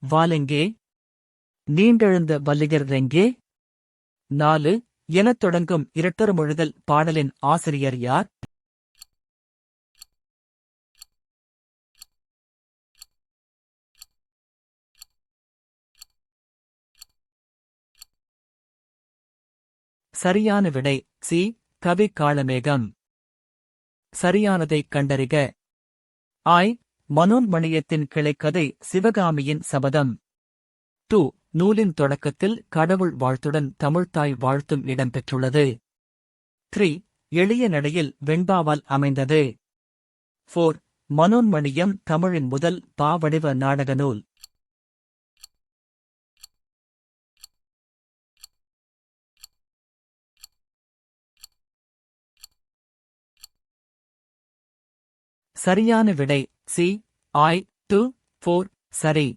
வாலெங்கே? நீண்டெழுந்த வல்லியர் ரெங்கே? 4 எனத் தொடங்கும் இரட்டொருமொழிதல் பாடலின் ஆசிரியர் யார்? சரியான விடை சி. கவி காளமேகம். சரியானதைக் கண்டறிக. ஆய். மனோன்மணியத்தின் கிளைக்கதை சிவகாமியின் சபதம். 2 நூலின் தொடக்கத்தில் கடவுள் வாழ்த்துடன் தமிழ்த்தாய் வாழ்த்தும் இடம்பெற்றுள்ளது. 3 எளிய நடையில் வெண்பாவால் அமைந்தது. 4 மனோன்மணியம் தமிழின் முதல் பாவடிவ நாடக நூல். சரியான விடை சி. ஆய். 2, 4 சரி.